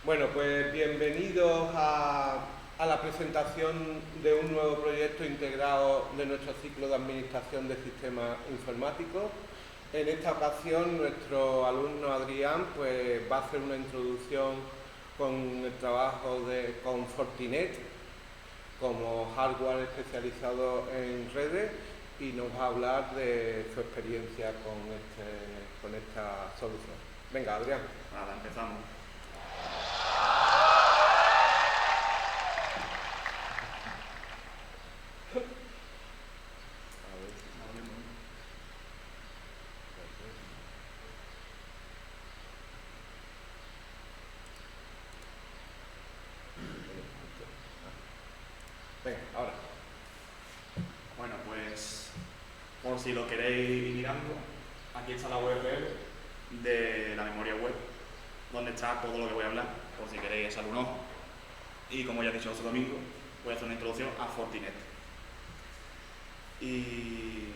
Bueno, pues bienvenidos a la presentación de un nuevo proyecto integrado de nuestro ciclo de Administración de Sistemas Informáticos. En esta ocasión nuestro alumno Adrián pues, va a hacer una introducción con el trabajo con Fortinet como hardware especializado en redes y nos va a hablar de su experiencia con esta solución. Venga, Adrián. Nada, empezamos. Venga, ahora. Bueno, pues por si lo queréis ir mirando, aquí está la URL de la memoria web, donde está todo lo que voy a hablar, por si queréis echarle un ojo. Y como ya he dicho hace domingo, voy a hacer una introducción a Fortinet. Y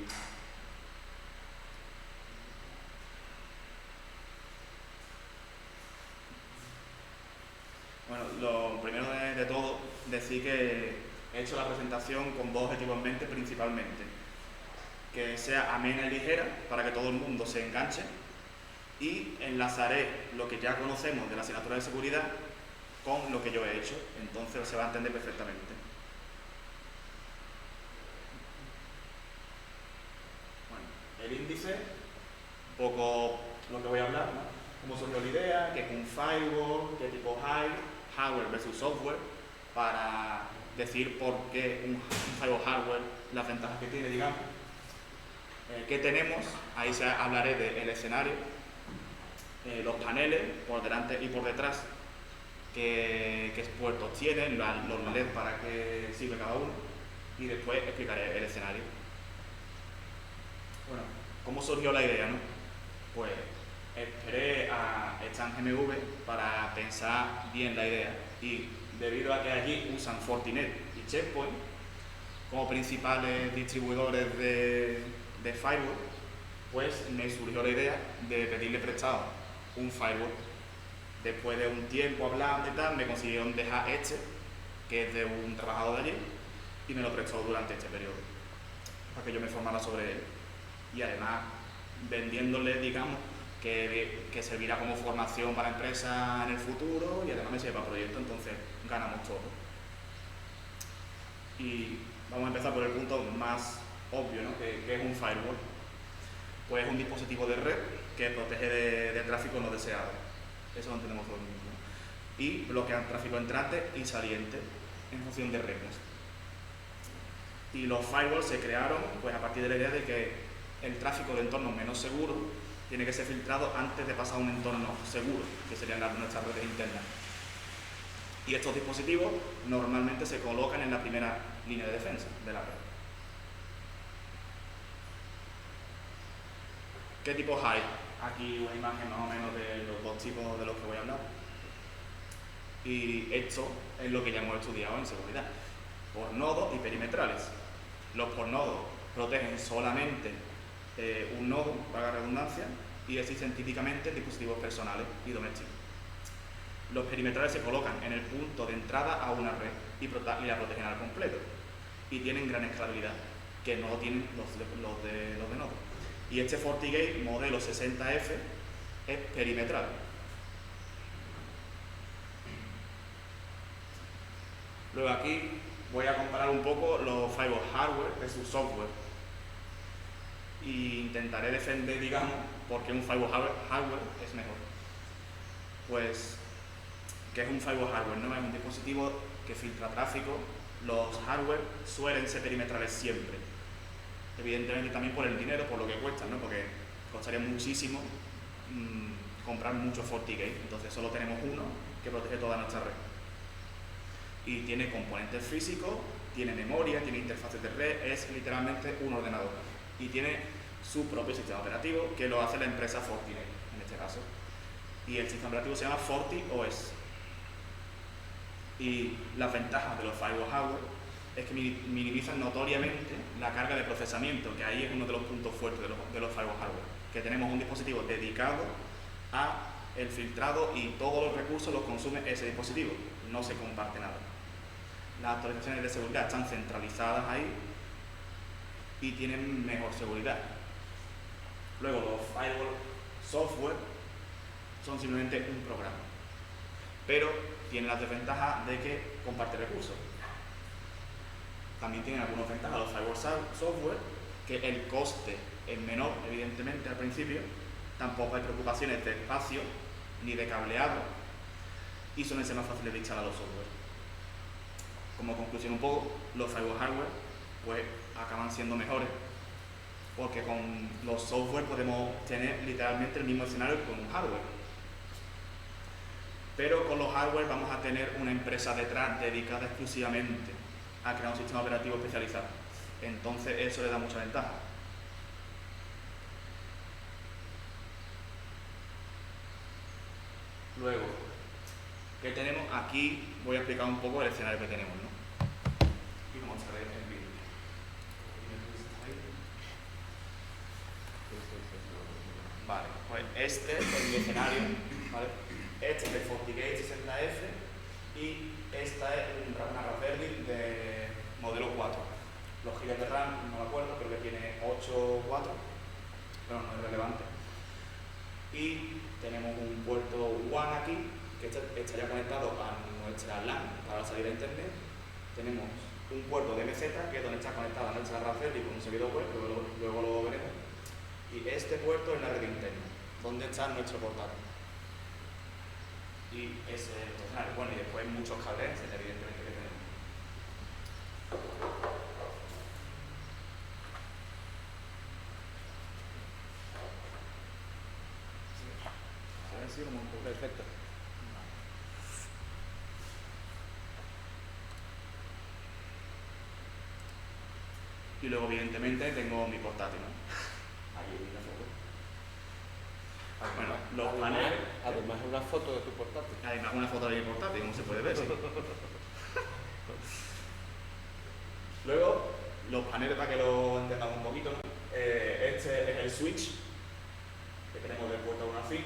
bueno, lo primero de todo, decir que he hecho la presentación con dos objetivos en mente principalmente. Que sea amena y ligera para que todo el mundo se enganche, y enlazaré lo que ya conocemos de la asignatura de seguridad con lo que yo he hecho, entonces se va a entender perfectamente. Bueno, el índice, un poco lo que voy a hablar, ¿no? Cómo surgió la idea, qué es un firewall, qué tipo hardware versus software, para decir por qué un firewall hardware, las ventajas que tiene, digamos. ¿Qué tenemos? Ahí hablaré del escenario, los paneles por delante y por detrás, qué puertos tienen, los LED para qué sirve cada uno, y después explicaré el escenario. Bueno, ¿cómo surgió la idea, no? Pues esperé a StanGMV para pensar bien la idea, y debido a que allí usan Fortinet y Checkpoint como principales distribuidores de firewall, pues me surgió la idea de pedirle prestado un firewall. Después de un tiempo hablando y tal, me consiguieron dejar este, que es de un trabajador de allí, y me lo prestó durante este periodo, para que yo me formara sobre él. Y además, vendiéndole, digamos, que servirá como formación para la empresa en el futuro, y además me sirve para proyecto, entonces ganamos todo. Y vamos a empezar por el punto más obvio, ¿no? ¿Qué es un firewall? Pues es un dispositivo de red que protege de tráfico no deseado. Eso lo entendemos todo el mundo, ¿no? Y bloquea tráfico entrante y saliente en función de reglas. Y los firewalls se crearon pues, a partir de la idea de que el tráfico de entornos menos seguros tiene que ser filtrado antes de pasar a un entorno seguro, que serían nuestras redes internas. Y estos dispositivos normalmente se colocan en la primera línea de defensa de la red. ¿Qué tipos hay? Aquí una imagen más o menos de los dos tipos de los que voy a hablar. Y esto es lo que ya hemos estudiado en seguridad. Por nodos y perimetrales. Los por nodos protegen solamente un nodo, para la redundancia, y existen típicamente dispositivos personales y domésticos. Los perimetrales se colocan en el punto de entrada a una red y la protegen al completo. Y tienen gran escalabilidad, que no tienen los de nodo. Y este FortiGate modelo 60F es perimetral. Luego aquí voy a comparar un poco los firewall hardware versus software. Y intentaré defender, digamos, por qué un firewall hardware es mejor. Pues, ¿qué es un firewall hardware? ¿No? Es un dispositivo que filtra tráfico. Los hardware suelen ser perimetrales siempre. Evidentemente también por el dinero, por lo que cuestan, ¿no? Porque costaría muchísimo comprar mucho FortiGate, entonces solo tenemos uno que protege toda nuestra red. Y tiene componentes físicos, tiene memoria, tiene interfaces de red, es literalmente un ordenador. Y tiene su propio sistema operativo, que lo hace la empresa Fortinet, en este caso. Y el sistema operativo se llama FortiOS. Y las ventajas de los firewall hardware es que minimizan notoriamente la carga de procesamiento, que ahí es uno de los puntos fuertes de los firewall hardware, que tenemos un dispositivo dedicado a el filtrado y todos los recursos los consume ese dispositivo, no se comparte nada. Las actualizaciones de seguridad están centralizadas ahí y tienen mejor seguridad. Luego los firewall software son simplemente un programa, pero tienen las desventajas de que comparte recursos. También tienen algunas ventajas los firewall software, que el coste es menor, evidentemente, al principio. Tampoco hay preocupaciones de espacio ni de cableado y suelen ser más fáciles de instalar los software. Como conclusión un poco, los firewall hardware pues acaban siendo mejores porque con los software podemos tener literalmente el mismo escenario que con un hardware. Pero con los hardware vamos a tener una empresa detrás dedicada exclusivamente a crear un sistema operativo especializado. Entonces eso le da mucha ventaja. Luego, ¿qué tenemos? Aquí voy a explicar un poco el escenario que tenemos, ¿no? Y mostraré el vídeo. Vale, pues este es mi escenario, ¿vale? Este es el FortiGate 60F y esta es una Raspberry de modelo 4. Los gigas de RAM, no me acuerdo, creo que tiene 8 o 4, pero no es relevante. Y tenemos un puerto WAN aquí, que estaría conectado a nuestra LAN para salir a internet. Tenemos un puerto de MZ, que es donde está conectada nuestra Raspberry con un servidor web, luego lo veremos. Y este puerto es la red interna, donde está nuestro portátil. Y ese es el escenario. Bueno, y después muchos cables, evidentemente, que tenemos. Perfecto. Y luego, evidentemente, tengo mi portátil, ¿no? Ahí en la foto. Bueno, los paneles. Además, una foto de tu portátil. Además, una foto de mi portátil, como se puede ver, sí. Luego, los paneles, para que lo entendamos un poquito, ¿no? Este es el switch que tenemos del puerto 1 a 5.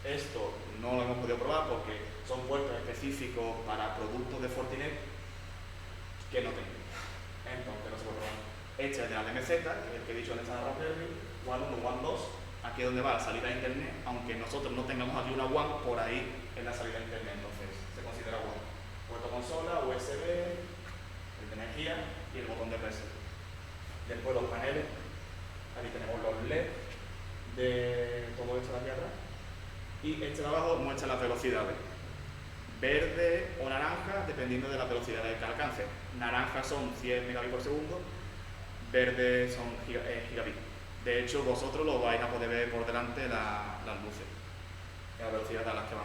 Esto no lo hemos podido probar porque son puertos específicos para productos de Fortinet que no tengo. Entonces no se puede probar. Este es de la DMZ, que es el que he dicho en esta Raspberry, WAN 1, WAN 2, aquí es donde va la salida a internet, aunque nosotros no tengamos aquí una WAN, por ahí es la salida a internet, entonces se considera WAN. Puerto consola, USB, el de energía y el botón de reset. Después los paneles, aquí tenemos los LED de todo esto de aquí atrás. Y este de abajo muestra las velocidades. Verde o naranja, dependiendo de las velocidades que alcance. Naranja son 100 megabits por segundo, verde son gigabits. De hecho, vosotros lo vais a poder ver por delante las luces, la velocidad a las que van.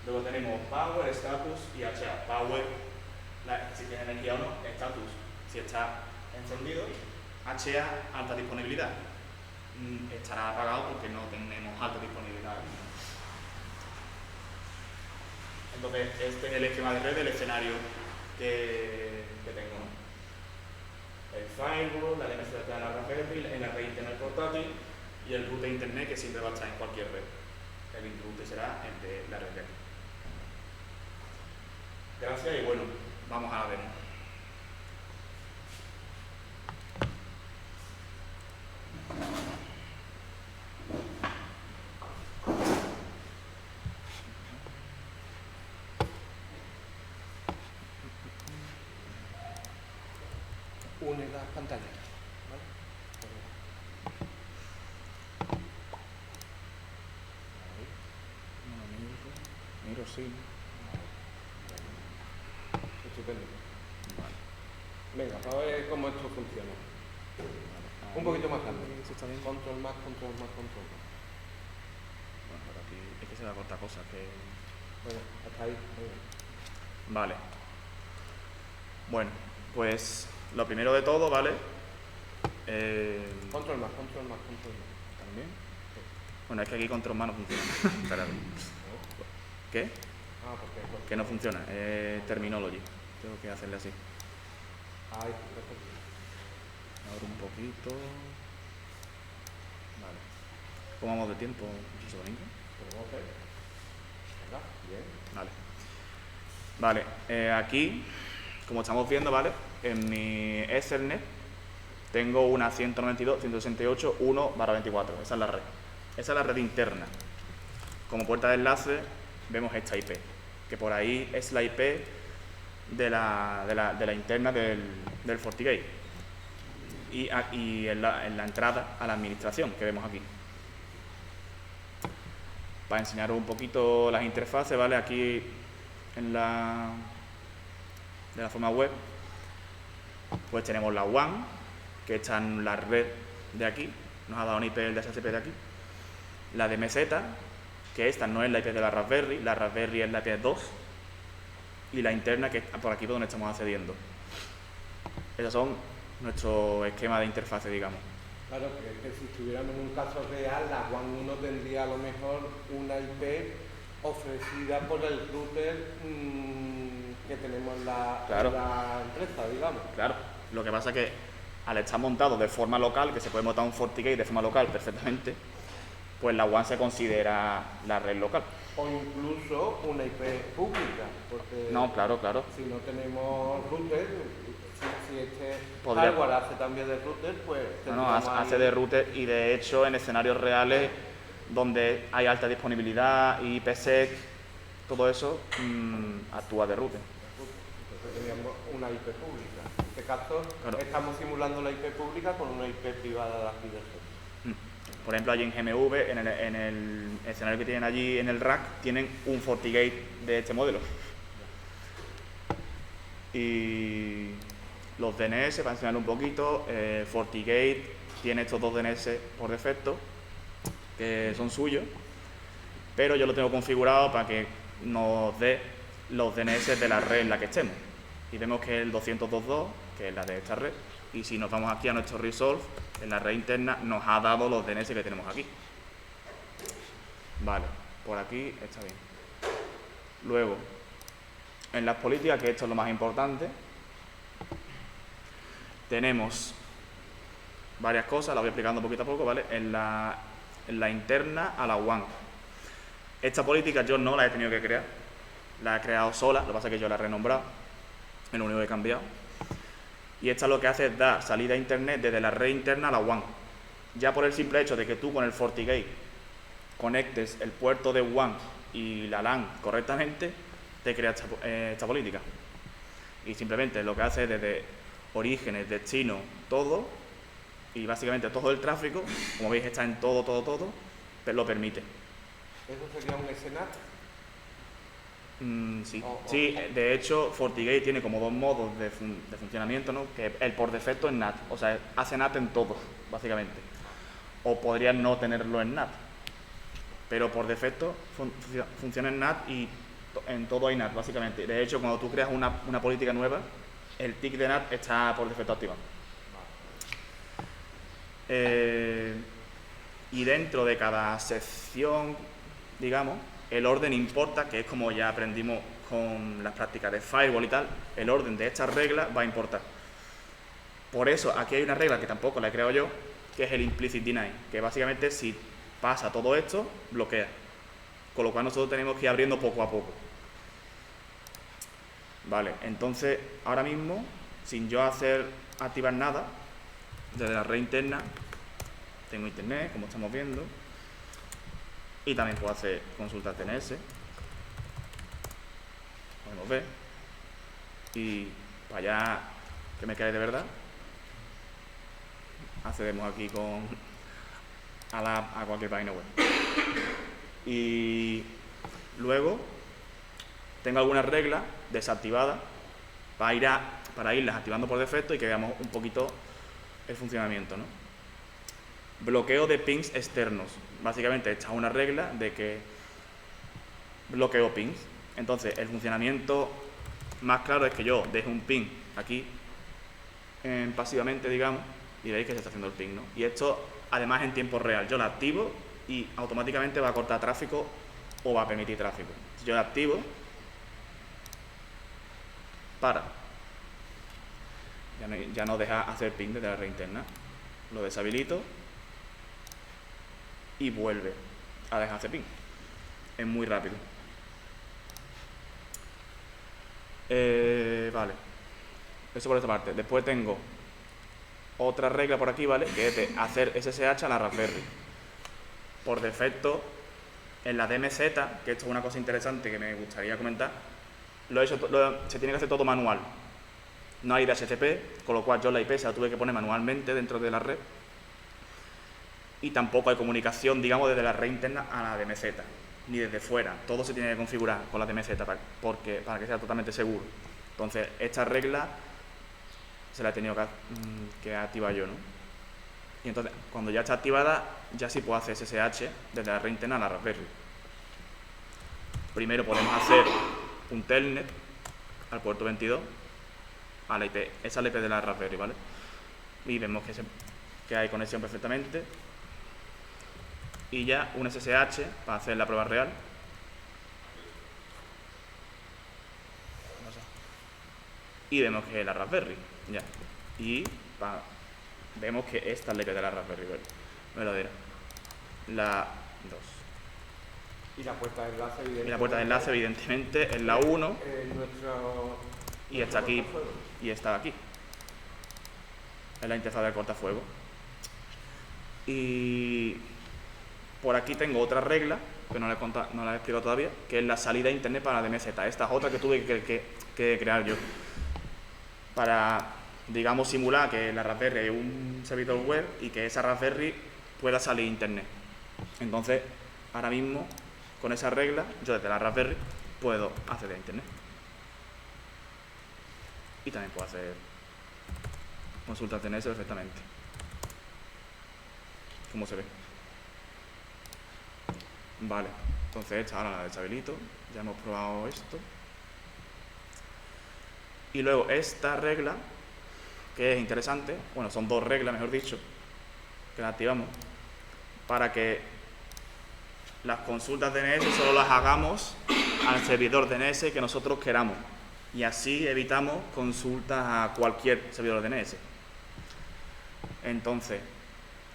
Luego tenemos Power, Status y HA. Power, si tiene energía o no, Status, si está encendido, HA, alta disponibilidad. Estará apagado porque no tenemos alta disponibilidad. Entonces, este es el esquema de red del escenario que tengo. El firewall, la DNS de la Raspberry, en la red interna del portátil y el root de internet que siempre va a estar en cualquier red. El root será el de la red de aquí. Gracias y bueno, vamos a ver. Une las pantallas. ¿Vale? Miro, sí. Estupendo. Vale. Venga, vamos a ver cómo esto funciona. Vale. Un poquito más grande. ¿Eso está bien? Control más, control más, control más. Bueno, ahora aquí es que se va a cortar cosas que... Bueno, hasta ahí. Venga. Vale. Bueno, pues lo primero de todo, ¿vale? Control más, control más, control más. ¿También? Bueno, es que aquí control más no funciona. Espérate. ¿Qué? Ah, porque... Que no funciona. Terminology. Tengo que hacerle así. Ay, perfecto. Abro un poquito. Vale. ¿Cómo vamos de tiempo, José Domingo? Podemos ver. Venga, bien. Vale, aquí, como estamos viendo, ¿vale? En mi Ethernet tengo una 192.168.1/24. Esa es la red. Esa es la red interna. Como puerta de enlace vemos esta IP, que por ahí es la IP de la interna del FortiGate. Y en la entrada a la administración que vemos aquí. Para enseñaros un poquito las interfaces, ¿vale? Aquí de la forma web, pues tenemos la WAN, que está en la red de aquí, nos ha dado una IP del DHCP de aquí. La de MZ, que esta no es la IP de la Raspberry es la IP 2. Y la interna, que es por aquí por donde estamos accediendo. Esos son nuestro esquema de interfase, digamos. Claro, que si estuviéramos en un caso real, la WAN 1 tendría a lo mejor una IP ofrecida por el router que tenemos en la empresa, digamos. Claro, lo que pasa es que al estar montado de forma local, que se puede montar un FortiGate de forma local perfectamente, pues la WAN se considera la red local. O incluso una IP pública, porque no, claro. Si no tenemos router, si este Podría... hardware hace también de router, pues... hace de router, y de hecho en escenarios reales donde hay alta disponibilidad y IPsec, todo eso actúa de router. Entonces teníamos una IP pública. En este caso estamos simulando la IP pública con una IP privada de aquí del centro. Por ejemplo, allí en GMV, en el escenario que tienen allí en el rack, tienen un FortiGate de este modelo. Y los DNS, para enseñar un poquito, FortiGate tiene estos dos DNS por defecto, que son suyos, pero yo lo tengo configurado para que nos dé los DNS de la red en la que estemos. Y vemos que el 202.2, que es la de esta red, y si nos vamos aquí a nuestro Resolve, en la red interna nos ha dado los DNS que tenemos aquí. Vale, por aquí está bien. Luego, en las políticas, que esto es lo más importante, tenemos varias cosas, las voy explicando poquito a poco, ¿vale? En la interna a la WAN. Esta política yo no la he tenido que crear, la he creado sola, lo que pasa es que yo la he renombrado, es lo único que he cambiado. Y esta lo que hace es dar salida a internet desde la red interna a la WAN. Ya por el simple hecho de que tú con el FortiGate conectes el puerto de WAN y la LAN correctamente, te crea esta política. Y simplemente lo que hace es desde orígenes, destino, todo, y básicamente todo el tráfico, como veis está en todo, pero lo permite. ¿Eso sería un SNAT? Sí, de hecho FortiGate tiene como dos modos de funcionamiento, ¿no? Que el por defecto es NAT, o sea, hace NAT en todo, básicamente. O podría no tenerlo en NAT, pero por defecto funciona en NAT y en todo hay NAT, básicamente. De hecho, cuando tú creas una política nueva, el tick de NAT está por defecto activado. Y dentro de cada sección, digamos, el orden importa, que es como ya aprendimos con las prácticas de Firewall y tal, el orden de estas reglas va a importar. Por eso aquí hay una regla que tampoco la he creado yo, que es el implicit deny, que básicamente si pasa todo esto, bloquea. Con lo cual nosotros tenemos que ir abriendo poco a poco. Vale, entonces ahora mismo, sin yo activar nada, desde la red interna, tengo internet, como estamos viendo, y también puedo hacer consultas DNS, podemos ver, y para allá que me cae de verdad, accedemos aquí a cualquier página web. Y luego tengo algunas reglas desactivadas para irlas activando por defecto y que veamos un poquito el funcionamiento, ¿no? Bloqueo de pings externos. Básicamente esta es una regla de que bloqueo pings. Entonces el funcionamiento más claro es que yo deje un ping aquí pasivamente, digamos, y veis que se está haciendo el ping, ¿no? Y esto además en tiempo real. Yo lo activo y automáticamente va a cortar tráfico o va a permitir tráfico. Si yo lo activo, ya no deja hacer ping desde la red interna. Lo deshabilito y vuelve a dejar hacer ping. es muy rápido. Vale. Eso por esta parte. Después tengo otra regla por aquí, ¿vale? Que es de hacer SSH a la Raspberry. Por defecto, en la DMZ, que esto es una cosa interesante que me gustaría comentar, se tiene que hacer todo manual. No hay DHCP, con lo cual yo la IP se la tuve que poner manualmente dentro de la red. Y tampoco hay comunicación, digamos, desde la red interna a la DMZ, ni desde fuera. Todo se tiene que configurar con la DMZ para que sea totalmente seguro. Entonces, esta regla se la he tenido que activar yo, ¿no? Y entonces, cuando ya está activada, ya sí puedo hacer SSH desde la red interna a la Raspberry. Primero podemos hacer un telnet al puerto 22, a la IP, esa es la IP de la Raspberry, ¿vale? Y vemos que hay conexión perfectamente. Y ya un SSH para hacer la prueba real. Y vemos que es la Raspberry, ya. Y vemos que esta es la IP de la Raspberry verdadera. La 2. Y la puerta de enlace, evidentemente. Y la puerta de enlace, evidentemente, es la 1. Y está aquí. Y está aquí. Es la interfaz del cortafuego. Y por aquí tengo otra regla, que no la he explicado todavía, que es la salida a internet para la DMZ. Esta es otra que tuve que crear yo. Para, digamos, simular que la Raspberry es un servidor web y que esa Raspberry pueda salir a internet. Entonces, ahora mismo, con esa regla, yo desde la Raspberry puedo acceder a internet. Y también puedo hacer consultas DNS perfectamente. Como se ve. Vale, entonces esta ahora la deshabilito. Ya hemos probado esto. Y luego esta regla, que es interesante, bueno, son dos reglas, mejor dicho, que la activamos para que las consultas DNS solo las hagamos al servidor DNS que nosotros queramos. Y así evitamos consultas a cualquier servidor DNS. Entonces,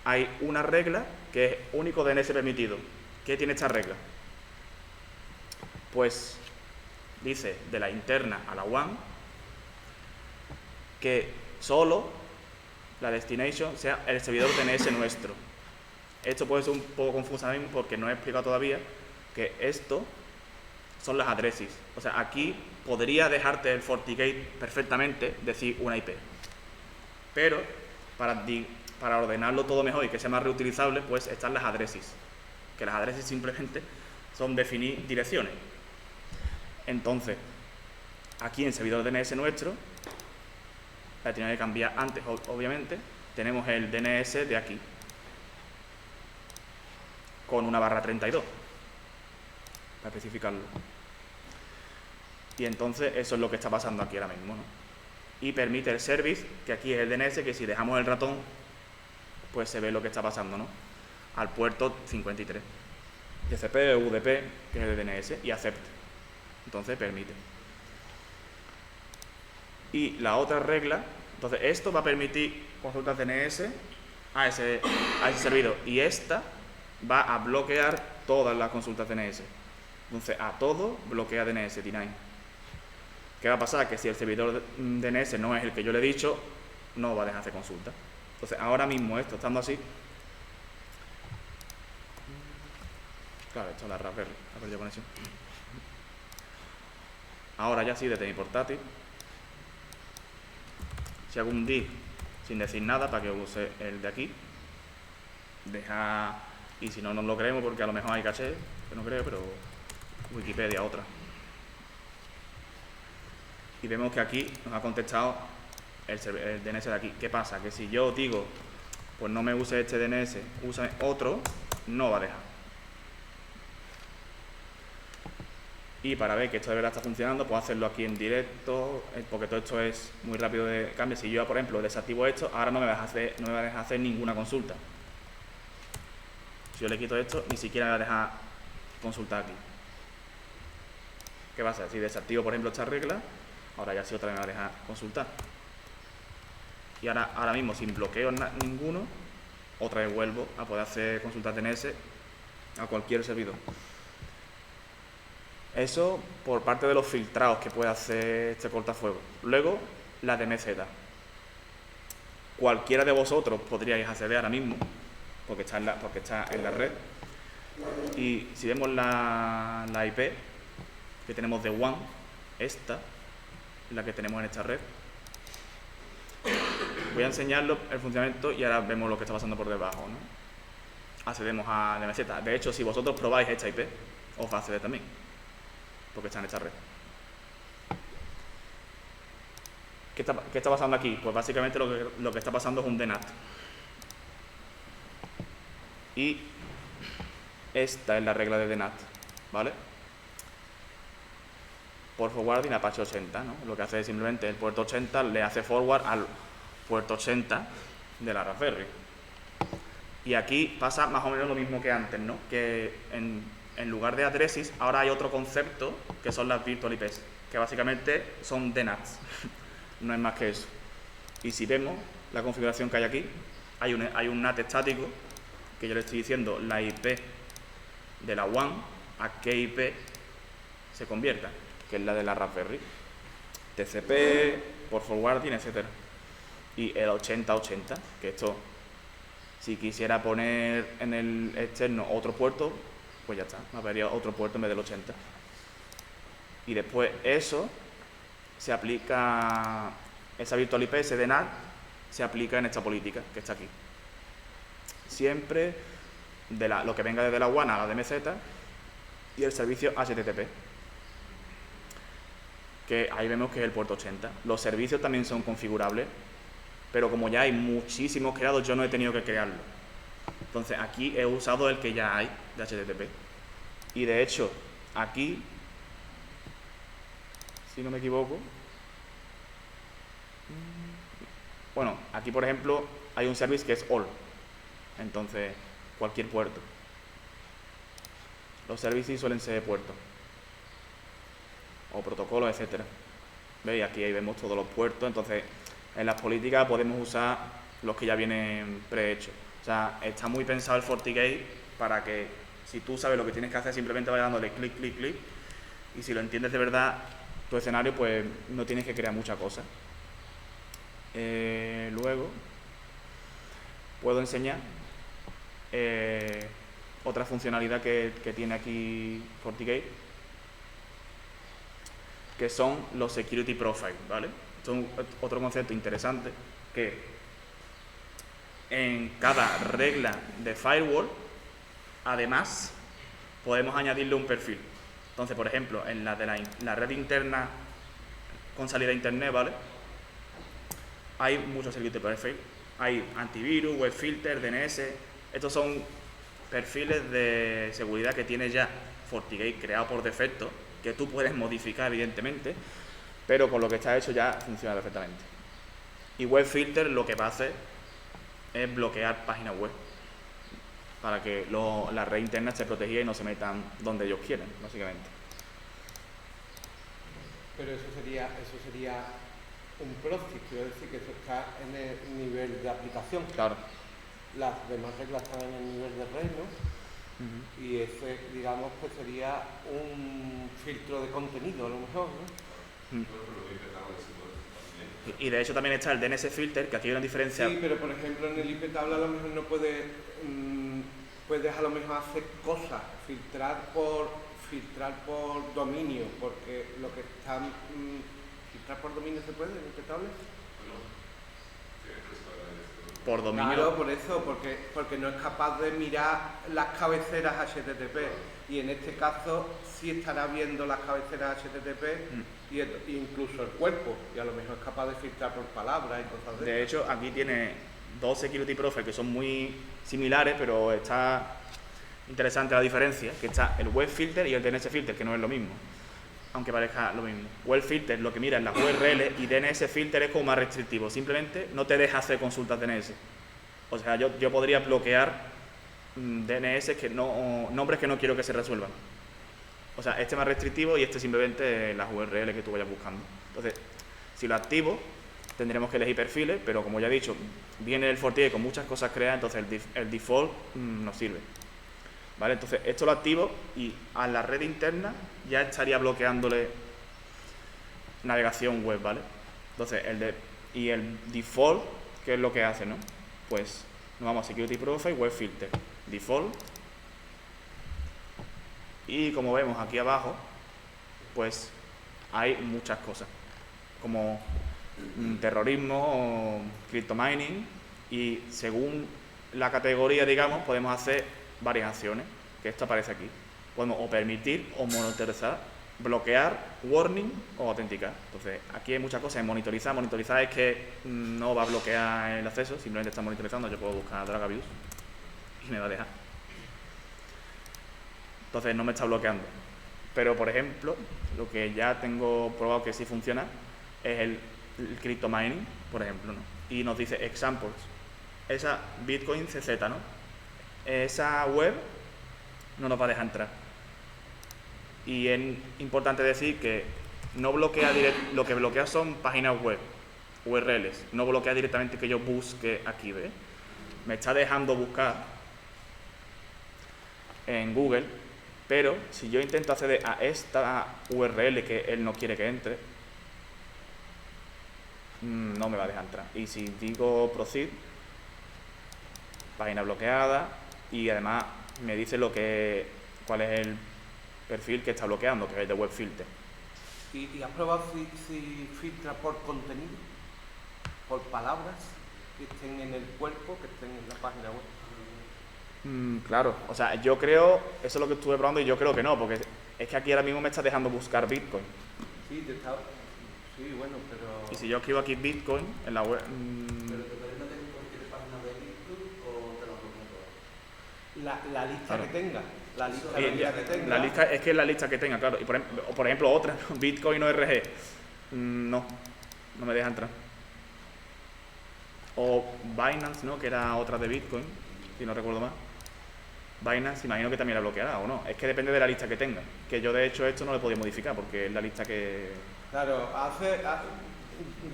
hay una regla que es único DNS permitido. ¿Qué tiene esta regla? Pues dice de la interna a la WAN que solo la destination sea el servidor DNS nuestro. Esto puede ser un poco confuso ahora mismo porque no he explicado todavía que esto son las addresses. O sea, aquí podría dejarte el FortiGate perfectamente decir una IP. Pero para ordenarlo todo mejor y que sea más reutilizable, pues están las addresses. Que las addresses simplemente son definir direcciones. Entonces, aquí en servidor DNS nuestro, la tenía que cambiar antes, obviamente, tenemos el DNS de aquí, con una /32, para especificarlo. Y entonces eso es lo que está pasando aquí ahora mismo, ¿no? Y permite el service, que aquí es el DNS, que si dejamos el ratón, pues se ve lo que está pasando, ¿no? Al puerto 53. TCP o UDP, que es el DNS, y accept. Entonces permite. Y la otra regla, entonces esto va a permitir consultas DNS a ese servidor. Y esta va a bloquear todas las consultas DNS. Entonces a todo bloquea DNS, D9. ¿Qué va a pasar? Que si el servidor DNS no es el que yo le he dicho, no va a dejar hacer consulta. Entonces ahora mismo esto, estando así, claro, esto es la Raspberry, ha perdido conexión. Ahora ya sí, desde mi portátil, si hago un div sin decir nada para que use el de aquí, y si no, no lo creemos porque a lo mejor hay caché, que no creo, pero Wikipedia otra. Y vemos que aquí nos ha contestado el DNS de aquí. ¿Qué pasa? Que si yo digo, pues no me use este DNS, usa otro, no va a dejar. Y para ver que esto de verdad está funcionando, puedo hacerlo aquí en directo, porque todo esto es muy rápido de cambio. Si yo, por ejemplo, desactivo esto, ahora no me va a dejar hacer ninguna consulta. Si yo le quito esto, ni siquiera me va a dejar consultar aquí. ¿Qué pasa? Si desactivo, por ejemplo, esta regla, ahora ya sí otra vez me va a dejar consultar. Y ahora mismo, sin bloqueo ninguno, otra vez vuelvo a poder hacer consultas DNS a cualquier servidor. Eso por parte de los filtrados que puede hacer este cortafuegos. Luego, la DMZ. Cualquiera de vosotros podríais acceder ahora mismo, porque está en la red. Y si vemos la IP que tenemos de WAN, esta, la que tenemos en esta red, voy a enseñarlo el funcionamiento y ahora vemos lo que está pasando por debajo, ¿no? Accedemos a DMZ. De hecho, si vosotros probáis esta IP, os va a acceder también, porque está en esta red. ¿Qué está pasando aquí? Pues básicamente lo que está pasando es un DNAT. Y esta es la regla de DNAT, ¿vale? Por forwarding Apache 80, ¿no? Lo que hace es simplemente el puerto 80 le hace forward al puerto 80 de la Raspberry. Y aquí pasa más o menos lo mismo que antes, ¿no? Que en lugar de addresses, ahora hay otro concepto que son las virtual IPs, que básicamente son DNATs. No es más que eso. Y si vemos la configuración que hay aquí, hay un NAT estático que yo le estoy diciendo la IP de la WAN a qué IP se convierta, que es la de la Raspberry, TCP, por forwarding, etc. Y el 8080, que esto, si quisiera poner en el externo otro puerto, pues ya está, me habría otro puerto en vez del 80. Y después eso se aplica, esa virtual IP, ese DNAT, se aplica en esta política que está aquí. Siempre lo que venga desde la WAN a la DMZ y el servicio HTTP, que ahí vemos que es el puerto 80. Los servicios también son configurables, pero como ya hay muchísimos creados, yo no he tenido que crearlo. Entonces aquí he usado el que ya hay de HTTP. Y de hecho, aquí, si no me equivoco, bueno, aquí por ejemplo hay un service que es all, entonces cualquier puerto. Los services suelen ser puertos o protocolos, etcétera. ¿Veis? Aquí ahí vemos todos los puertos, entonces en las políticas podemos usar los que ya vienen prehechos. O sea, está muy pensado el FortiGate para que si tú sabes lo que tienes que hacer, simplemente vayas dándole clic, clic, clic, y si lo entiendes de verdad tu escenario, pues no tienes que crear muchas cosas. Luego puedo enseñar otra funcionalidad que tiene aquí FortiGate, que son los Security Profiles, ¿vale? Esto es otro concepto interesante, que en cada regla de firewall, además, podemos añadirle un perfil. Entonces, por ejemplo, en la de la red interna con salida a internet, ¿vale? Hay muchos security profiles. Hay antivirus, web filter, DNS. Estos son perfiles de seguridad que tiene ya FortiGate creado por defecto, que tú puedes modificar, evidentemente, pero con lo que está hecho ya funciona perfectamente. Y web filter lo que va a hacer es bloquear páginas web para que la red interna esté protegida y no se metan donde ellos quieren, básicamente. Pero eso sería un proxy, quiero decir que eso está en el nivel de aplicación. Claro. Las demás reglas están en el nivel de red, ¿no? Y ese, digamos, pues sería un filtro de contenido, a lo mejor, ¿no? Y de hecho también está el DNS filter, que aquí hay una diferencia. Sí, pero por ejemplo en el IP tabla a lo mejor no puedes a lo mejor hacer cosas, filtrar por dominio, porque lo que están filtrar por dominio se puede en IP tabla. Por dominio. Claro, por eso, porque no es capaz de mirar las cabeceras HTTP y en este caso sí estará viendo las cabeceras HTTP y incluso el cuerpo, y a lo mejor es capaz de filtrar por palabras y cosas de hecho, aquí tiene dos security profiles que son muy similares, pero está interesante la diferencia, que está el web filter y el DNS filter, que no es lo mismo, aunque parezca lo mismo. Web filter lo que mira es las URL y DNS filter es como más restrictivo, simplemente no te deja hacer consultas DNS. O sea, yo podría bloquear DNS nombres que no quiero que se resuelvan. O sea, este es más restrictivo y este simplemente las URL que tú vayas buscando. Entonces, si lo activo, tendremos que elegir perfiles, pero como ya he dicho, viene el FortiGate con muchas cosas creadas, entonces el default nos sirve. ¿vale? Entonces, esto lo activo y a la red interna ya estaría bloqueándole navegación web, ¿vale? Entonces, el default, ¿qué es lo que hace, no? Pues nos vamos a Security Profile, Web Filter, Default. Y como vemos aquí abajo, pues hay muchas cosas, como terrorismo, cryptomining, y según la categoría, digamos, podemos hacer varias acciones, que esto aparece aquí. Podemos o permitir o monitorizar, bloquear, warning o autenticar. Entonces, aquí hay muchas cosas en monitorizar. Monitorizar es que no va a bloquear el acceso, simplemente está monitorizando. Yo puedo buscar Dragabuse y me va a dejar. Entonces, no me está bloqueando. Pero, por ejemplo, lo que ya tengo probado que sí funciona es el cryptomining, por ejemplo, ¿no? Y nos dice examples. Esa Bitcoin CZ, ¿no? Esa web no nos va a dejar entrar. Y es importante decir que no bloquea lo que bloquea son páginas web, URLs. No bloquea directamente que yo busque aquí, ¿ves? Me está dejando buscar en Google, pero si yo intento acceder a esta URL que él no quiere que entre, no me va a dejar entrar. Y si digo proceed, página bloqueada, y además me dice cuál es el perfil que está bloqueando, que es el de web filter. ¿Y has probado si filtra por contenido? ¿Por palabras que estén en el cuerpo, que estén en la página web? Claro, o sea, yo creo, eso es lo que estuve probando y yo creo que no, porque es que aquí ahora mismo me está dejando buscar Bitcoin. Sí, sí, bueno, pero... Y si yo escribo aquí Bitcoin en la web... ¿Pero te permite en cualquier página de Bitcoin o te lo bloquea todo? La lista claro. que tenga. La lista que tenga. La lista, es que es la lista que tenga, claro. Y por ejemplo otra, Bitcoin ORG. No me deja entrar. O Binance, ¿no? Que era otra de Bitcoin, si no recuerdo mal. Binance, imagino que también la bloqueará o no. Es que depende de la lista que tenga. Que yo de hecho esto no le podía modificar porque es la lista que... Claro,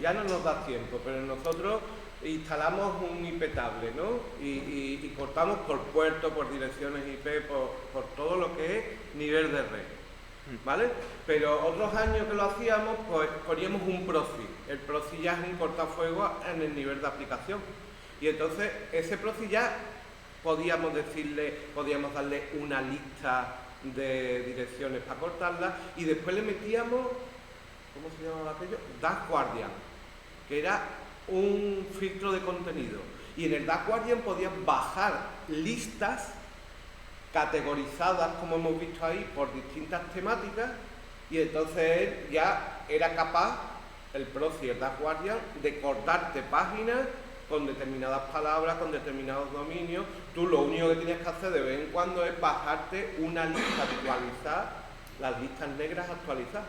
ya no nos da tiempo, pero nosotros instalamos un IP table, ¿no? Y cortamos por puerto, por direcciones IP, por todo lo que es nivel de red, ¿vale? Pero otros años que lo hacíamos, pues poníamos un proxy. El proxy ya es un cortafuegos en el nivel de aplicación. Y entonces ese proxy ya podíamos darle una lista de direcciones para cortarlas y después le metíamos, ¿cómo se llamaba aquello? Dark Guardian, que era un filtro de contenido. Y en el Dark Guardian podías bajar listas categorizadas, como hemos visto ahí, por distintas temáticas, y entonces él ya era capaz, el proxy, el Dark Guardian, de cortarte páginas con determinadas palabras, con determinados dominios. Tú lo único que tienes que hacer de vez en cuando es bajarte una lista actualizada, las listas negras actualizadas,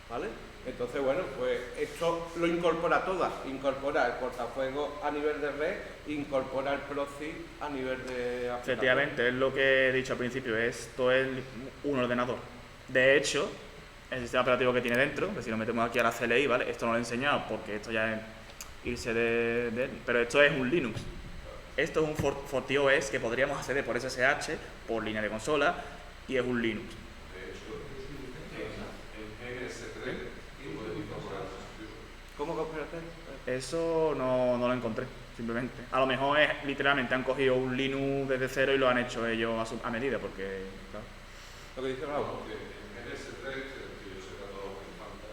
¿vale? Entonces, bueno, pues esto lo incorpora todas, incorpora el cortafuegos a nivel de red, incorpora el proxy a nivel de aplicación. Efectivamente, es lo que he dicho al principio, esto es un ordenador. De hecho, el sistema operativo que tiene dentro, que si lo metemos aquí a la CLI, ¿vale? Esto no lo he enseñado porque esto ya es irse de él, pero esto es un Linux. Esto es un FortiOS que podríamos acceder por SSH, por línea de consola, y es un Linux. ¿Cómo que espérate? Eso no lo encontré, simplemente. A lo mejor es literalmente han cogido un Linux desde cero y lo han hecho ellos a medida, porque claro. Lo que dice Raúl. En MS3, que yo sé que a todos les falta,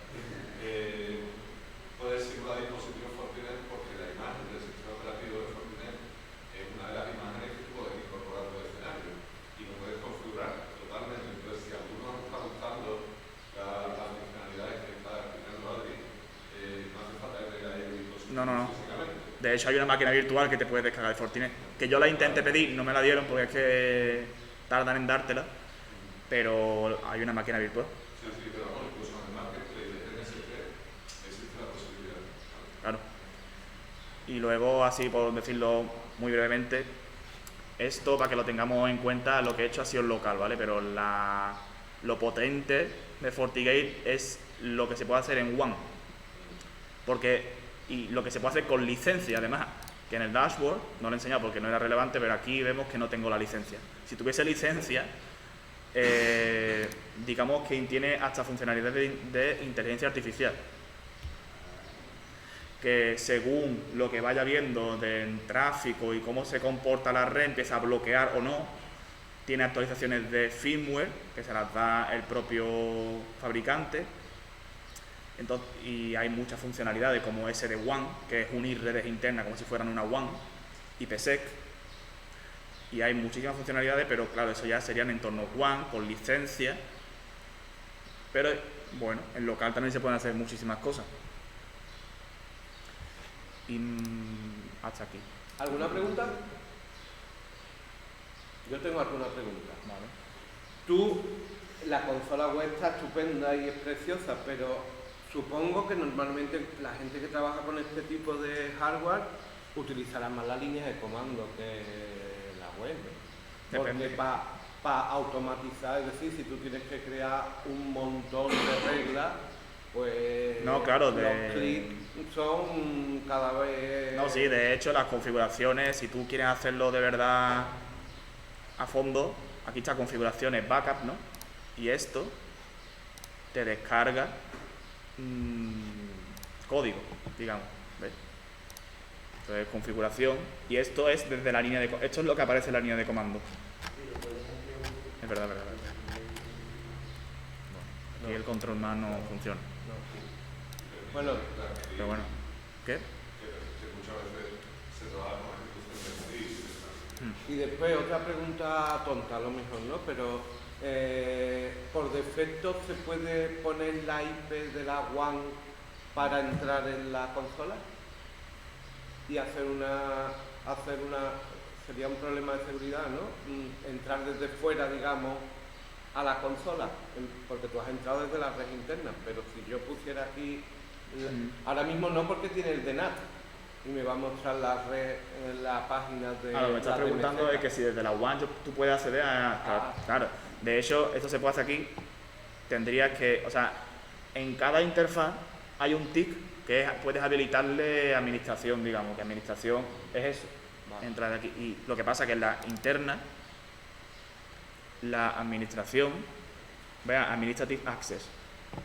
puede simular dispositivos Fortinet porque la imagen del sistema operativo de Fortinet es una de las imágenes que puedes incorporar al escenario y lo puedes configurar totalmente. Entonces, si a alguno nos está gustando las funcionalidades que está explicando Adri, no hace falta que tenga ahí el dispositivo físicamente. De hecho, hay una máquina virtual que te puedes descargar de Fortinet. Que yo la intenté pedir, no me la dieron porque es que tardan en dártela, pero hay una máquina virtual. Sí, pero incluso en el marketplace de NS3 existe la posibilidad. Claro. Y luego, así por decirlo muy brevemente, esto para que lo tengamos en cuenta, lo que he hecho ha sido local, ¿vale? Pero lo potente de FortiGate es lo que se puede hacer en WAN. Y lo que se puede hacer con licencia, además. que en el dashboard, no lo he enseñado porque no era relevante, pero aquí vemos que no tengo la licencia. Si tuviese licencia, digamos que tiene hasta funcionalidades de inteligencia artificial, que según lo que vaya viendo del tráfico y cómo se comporta la red, empieza a bloquear o no. Tiene actualizaciones de firmware, que se las da el propio fabricante. Entonces, y hay muchas funcionalidades como SD-WAN, que es unir redes internas como si fueran una WAN, IPsec. Y hay muchísimas funcionalidades, pero claro, eso ya serían entornos WAN, con licencia. Pero bueno, en local también se pueden hacer muchísimas cosas. Y hasta aquí. ¿Alguna pregunta? Yo tengo alguna pregunta. Vale. Tú, la consola web está estupenda y es preciosa, pero supongo que normalmente la gente que trabaja con este tipo de hardware utilizará más las líneas de comando que la web, ¿no? Porque para automatizar, es decir, si tú tienes que crear un montón de reglas, pues no, claro, los clics son cada vez... No, sí, de hecho las configuraciones, si tú quieres hacerlo de verdad a fondo, aquí está configuraciones backup, ¿no? Y esto te descarga código, digamos, ¿ves? Entonces configuración, y esto es desde la línea de esto es lo que aparece en la línea de comando. Es verdad. Bueno, aquí el control más no funciona. Bueno, pero bueno, ¿qué? Que muchas veces se trabaja con ejecución de CDI. y después otra pregunta tonta a lo mejor, ¿no? Pero por defecto se puede poner la IP de la WAN para entrar en la consola y hacer una sería un problema de seguridad, ¿no? Entrar desde fuera, digamos, a la consola, porque tú has entrado desde la red interna, pero si yo pusiera aquí, ahora mismo no, porque tiene el DNAT y me va a mostrar la red en la página de... Lo que me estás preguntando es que si desde la WAN tú puedes acceder a... Claro, de hecho, esto se puede hacer aquí. Tendrías que... O sea, en cada interfaz hay un tick que puedes habilitarle administración, digamos, que administración es eso. Vale. Entrar aquí. Y lo que pasa es que en la interna, la administración, vea, Administrative Access,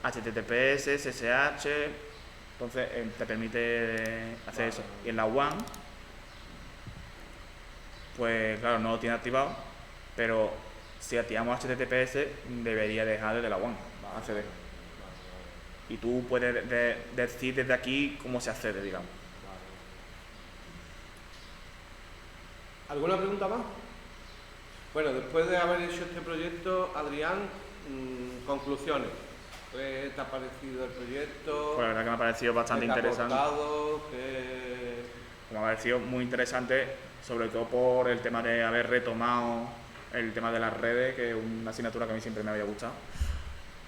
HTTPS, SSH... Entonces te permite hacer eso. Y en la WAN, pues claro, no lo tiene activado, pero si activamos HTTPS debería dejar desde la WAN acceder. Y tú puedes decir desde aquí cómo se accede, digamos. ¿Alguna pregunta más? Bueno, después de haber hecho este proyecto, Adrián, conclusiones. ¿Qué te ha parecido el proyecto? Pues la verdad que me ha parecido bastante interesante. Me ha parecido muy interesante, sobre todo por el tema de haber retomado el tema de las redes, que es una asignatura que a mí siempre me había gustado.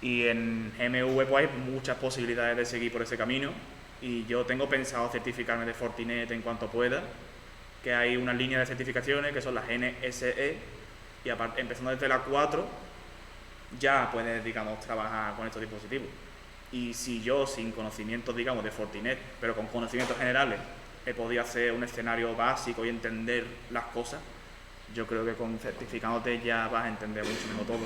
Y en GMV pues hay muchas posibilidades de seguir por ese camino. Y yo tengo pensado certificarme de Fortinet en cuanto pueda, que hay una línea de certificaciones que son las NSE, y aparte, empezando desde la 4, ya puedes, digamos, trabajar con estos dispositivos. Y si yo, sin conocimientos, digamos, de Fortinet, pero con conocimientos generales, he podido hacer un escenario básico y entender las cosas, yo creo que con certificándote ya vas a entender mucho mejor todo.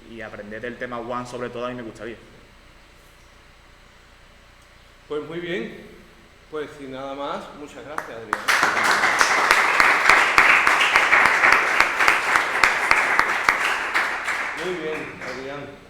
Y aprender del tema WAN, sobre todo, a mí me gustaría. Pues muy bien. Pues sin nada más, muchas gracias, Adrián. Muy bien, Adrián.